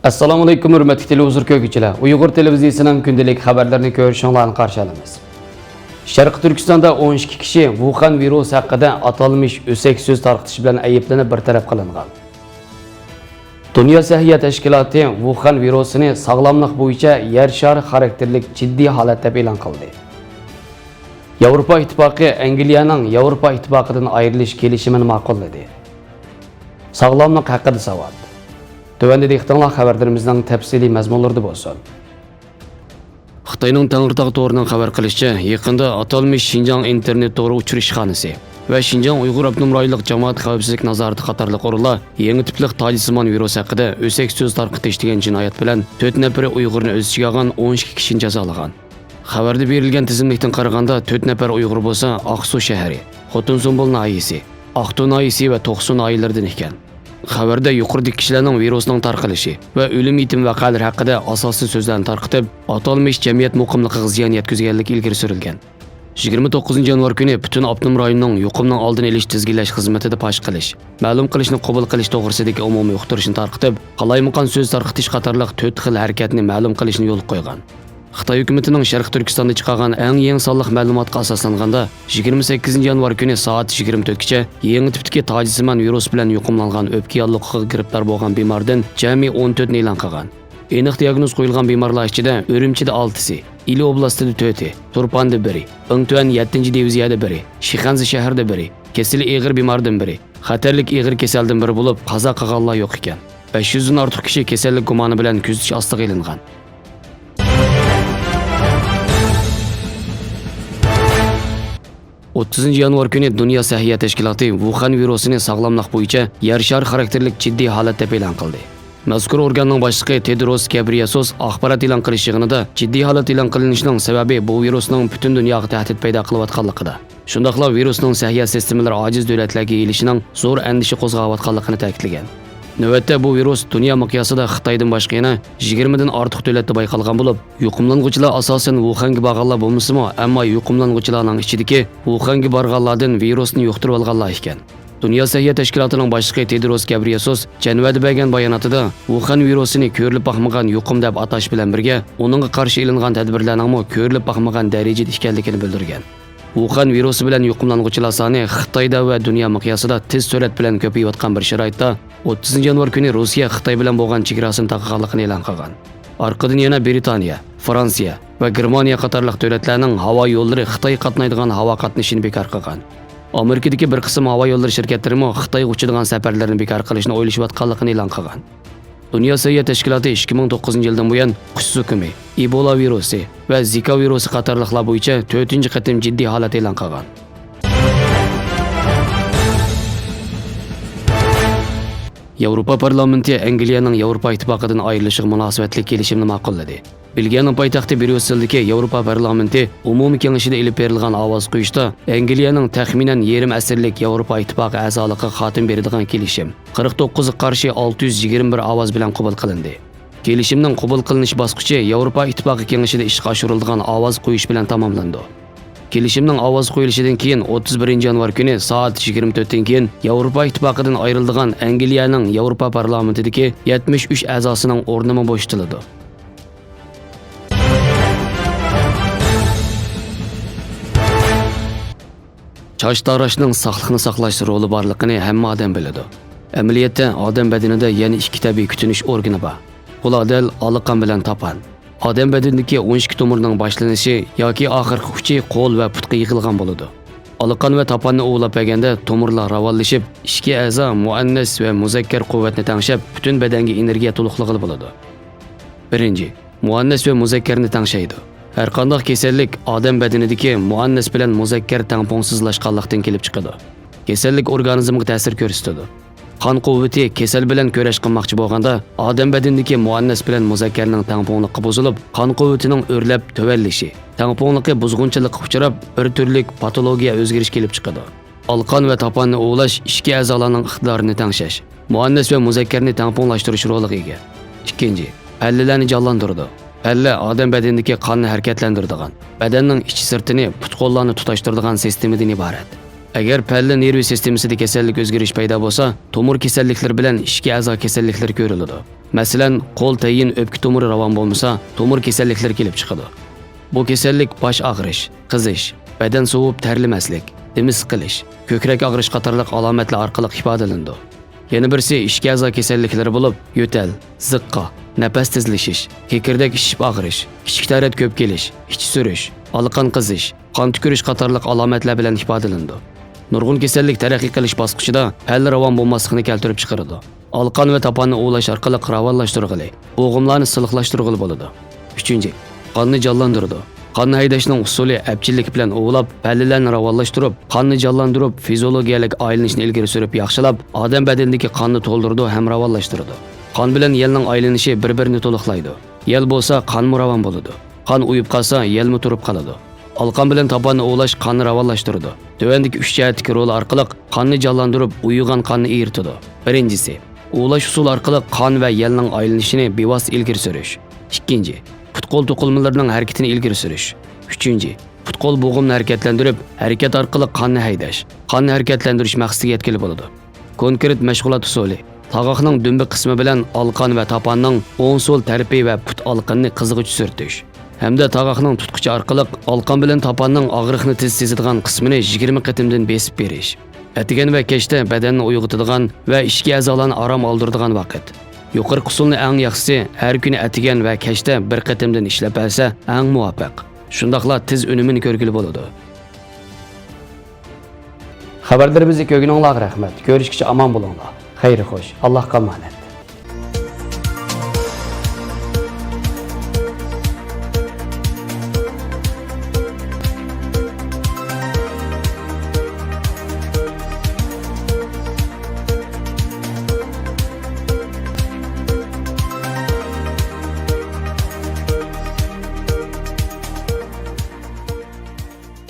Assalomu alaykum hurmatli televizor ko'ruvchilar. Uyg'ur televiziyasining kundalik xabarlarini ko'rishinglarni qarshi olamiz. Sharq Turkistonda 12 kishi Wuhan virusi haqida atalmish o'sak so'z tarqatish bilan ayblanib bartaraf qilingan. Dunyo sog'liqni tashkiloti Wuhan virusini sog'lomlik bo'yicha yer shari xarakterlik jiddiy holat deb e'lon qildi. Yevropa Ittifoqi Angliyaning Yevropa Ittifoqidan ayrilish kelishimini ma'qulladi. Sog'lomlik haqida savol. Tövəndə ixtilaf xəbərlərimizdən təfsili məzmunlarda bolsun. Xitayning Tangirtaq to'rining xabar qilishicha, yaqinda atalmish Xinjiang internet to'ri uchirish xonasi va Xinjiang Uyg'ur Abnum rayonlik jamoat xavfsizlik nazorati qatorliq o'rinlar yangi tiplik Tojikiston virusi haqida o'sak so'z tarqatish degan jinoyat bilan 4 nafar Uyg'urni o'z ichiga olgan 12 kishini jazolagan. Xabarda berilgan tizimlikdan qaraganda 4 nafar Uyg'ur bo'lsa, Aqsu shahri, Xotunsumbul noyisi, Aqtu noyisi va To'qsu noyilaridan ekan. Xabarda yuqoridagi kishilarning virusning tarqalishi va o'lim yetim vaqalari haqida asosiy so'zlarni tarqatib, atalmish jamiyat muqimligiga ziyon yetkazganligi ilgari surilgan. 29 yanvar kuni butun Abnum rayonining yuqumning oldini olish tizginlash xizmatida fosh qilish, ma'lum qilishni qabul qilish to'g'risidagi umumiy uqtirishni tarqatib, qalaymuqon so'z tarqatish qatorliq 4 xil harakatni ma'lum qilishni yo'l qo'ygan. Xitoy hukumatining Sharq Turkistonda chiqargan eng yangi sonliq ma'lumotga asoslanganda 28 yanvar kuni soat 24 gacha yangi tipdagi Tojikiston virus bilan yuqumlangan o'pka yolliqiga giribdor bo'lgan bemordan jami 14 ni e'lon qilgan. Aniq diagnoz qo'yilgan bemorlar ichida Urumchida 6si, Ili oblastida 4, Turpanda 1, Ingtuan 7-diviziyada 1, Shixanzi shahrida 1, kesili og'ir bemordan 1, xatarlik og'ir kasaldan biri bo'lib, qazo qilganlar yo'q ekan. 500 dan ortiq kishi kasallik gumoni bilan kuzatish ostiga ilingan. 30 yanvar kuni Dunyo sog'liqni tashkiloti Wuhan virusini sog'lomlik bo'yicha yer shari xarakterlik jiddiy holat deb e'lon qildi. Mazkur organning boshlig'i Tedros Ghebreyesus axborot e'lon qilish yig'inida jiddiy holat e'lon qilinishining sababi bu virusning butun dunyoga tahdid paydo qilayotganligida. Shundaqla virusning sog'liq sistemalari ojiz davlatlarga elishining zo'r andisha qo'zg'ayotganligini ta'kidlagan. Navbatda bu virus dunyo miqyosida Xitoydan boshqa yana 20 dan ortiq davlatda bayqalgan bo'lib, yuqumlanuvchilar asosan Wuhanga borganlar bo'lmasa-mu, ammo yuqumlanuvchilarning ichidagi Wuhanga borganlardan virusni yuqtirib olganlar ekan. Dunyo sog'liqni tashkilotining boshlig'i Tedros Ghebreyesus Januarda bergan bayonotida Wuhan virusini ko'rilib boqmagan yuqum deb atash bilan birga, uningga qarshi ilingan tadbirlarning ko'rilib boqmagan darajada ekanligini bildirgan. Wuhan virusi bilan yuqumlanuvchilar soni Xitoyda va dunyo miqyosida tez sur'at bilan ko'payayotgan bir sharoitda 30 yanvar kuni Rossiya Xitoy bilan bo'lgan chegarasini taqiqlanligini e'lon qilgan. Orqadan yana Britaniya, Fransiya va Germaniya qatorliq davlatlarning havo yo'llari Xitoy qatnaydigan havo qatnashini bekor qilgan. Amerikadagi bir qism havo yo'llari shirkatlari ham Xitoy uchadigan safarlarni bekor qilishni o'ylashayotganligini e'lon qilgan. Dunyo sog'liqni tashkiloti 2009 yildan buyon qush sukumi, Ebola virusi va Zika virusi qatorliqlar bo'yicha 4-qatim jiddiy holat e'lon qilgan. Yevropa parlamenti Angliyaning Yevropa Ittifoqidan ayrilishiga munosabatli kelishimni ma'qulladi. Belgiyaning poytaxti Bryusseldagi Yevropa parlamenti umumiy kengashida ilib berilgan ovoz qo'yishda Angliyaning taxminan yarim asrlik Yevropa Ittifoqi a'zoligiga xotim beradigan kelishim 49 ga qarshi 621 ovoz bilan qabul qilindi. Kelishimning qabul qilinish bosqichi Yevropa Ittifoqi kengashida ishga oshirilgan ovoz qo'yish bilan tamomlandi. Kelishimning ovoz qo'yilishidan keyin 31 yanvar kuni soat 24 dan keyin Yevropa Ittifoqidan ayrilgan Angliyaning Yevropa parlamentidagi 73 a'zosining o'rnini bo'shatiladi. Choch tarashning sog'liqni saqlash roli borligini hamma odam biladi. Amaliyotda odam badanida yana 2 tabiiy kutunish organi bor. Ular dal aloqam bilan topan. Odam badanidagi 12 tomirning boshlanishi yoki oxirgi uchi qo'l va putga yig'ilgan bo'ladi. Aloqan va topanni ovlab berganda tomirlar ravonlashib, ishki a'zo muannas va muzakkar quvvatni tangshab, butun badanga energiya to'liqligi bo'ladi. Birinchi, muannas va muzakkarni tangshaydi. Har qanday kasallik odam badanidagi muannas bilan muzakkar tangpongsizlashganlikdan kelib chiqadi. Kasallik organizmga ta'sir ko'rsatadi. Qon quvvati kasal bilan kurash qilmoqchi bo'lganda, odam badanidagi muannas bilan muzakkarning tangpongligi buzilib, qon quvvatining o'rlab tuvallishi, tangpongligi buzg'unchilikka uchrab, bir turlik patologiya o'zgarish kelib chiqadi. Alqon va topanni ovlash ichki a'zolarning iqtidorini tangshash, muannas va muzakkarni tangponglashtirish roliga ega. Ikkinchi, pallalarni jonlantiradi. Palla odam badanidagi qonni harakatlantiradigan, badanning ichi sirtini, put-qo'llarni tutashtiradigan sistemadan iborat. Agar palla nervi sistemasida kasallik o'zgarish paydo bo'lsa, tomir kasalliklari bilan ichki a'zo kasalliklari ko'riladi. Masalan, qo'l tayin o'pka tomiri ravon bo'lmasa, tomir kasalliklari kelib chiqadi. Bu kasallik bosh og'rish, qizish, badan sovib terlamaslik, dimiz qilish, ko'krak og'rish qatorliq alomatlar orqali ifodalanadi. Yana birisi ichki a'zo kasalliklari bo'lib, yo'tal, ziqqa, nafas tezlashish, kekirdak ishib og'rish, kichik tarat ko'p kelish, ich surish, alqon qizish, qon tukirish qatorliq alomatlar bilan ifodalanadi. Nurg'un kasallik taraqqiy qilish bosqichida palla ravon bo'lmasligini keltirib chiqaradi. Alqon va toponni ovlash orqali ravonlashtirg'ili, bo'g'imlarni silliqlashtirg'ili bo'ladi. 3. Qonni jonlantiradi. Qonni haydashning usuli apchillik bilan ovlab, pallalarni ravonlashtirib, qonni jonlantirib, fiziologiyalik aylanishni ilgari surib yaxshilab, odam badanidagi qonni to'ldiradi ham ravonlashtiradi. Qon bilan yelning aylanishi bir-birini to'liqlaydi. Yel bo'lsa, qonmi ravon bo'ladi. Qon uyib qolsa, yelmi turib qoladi. Alqon bilan toponni ovlash qonni ravonlashtiradi. Tövendagi 3 jihatdagi rol orqali qonni jonlantirib, uyugan qonni eritadi. Birinchisi, ovlash usuli orqali qon va yelning aylanishini bevosita ilgari surish. 2. Put-qo'l to'qilmalarining harakatini ilgari surish. 3. Put-qo'l bo'g'imni harakatlantirib, harakat orqali qonni haydash. Qonni harakatlantirish maqsadiga yetkazib bo'ladi. Konkret mashg'ulot usuli. Tog'oqning dumbi qismi bilan alqon va toponning o'ng so'l tarafi va put alqonni qizg'ich surtish. Hamda tog'oqning tutqichi orqali alqon bilan toponning og'riqni tez sezadigan qismini 20 qatimdan besib berish. Atigan va kechda badanni uyg'otadigan va ichki a'zolarni orom oldiradigan vaqt. Yuqori usulni eng yaxshisi har kuni atigan va kechda bir qatimdan ishlab olsa eng muvaffaq. Shundaqla tez unumini ko'rgili bo'ladi. Xabarlarimizni ko'rganingizga rahmat. Ko'rishguncha omon bo'linglar. Xayr xo'sh. Allohga omonat.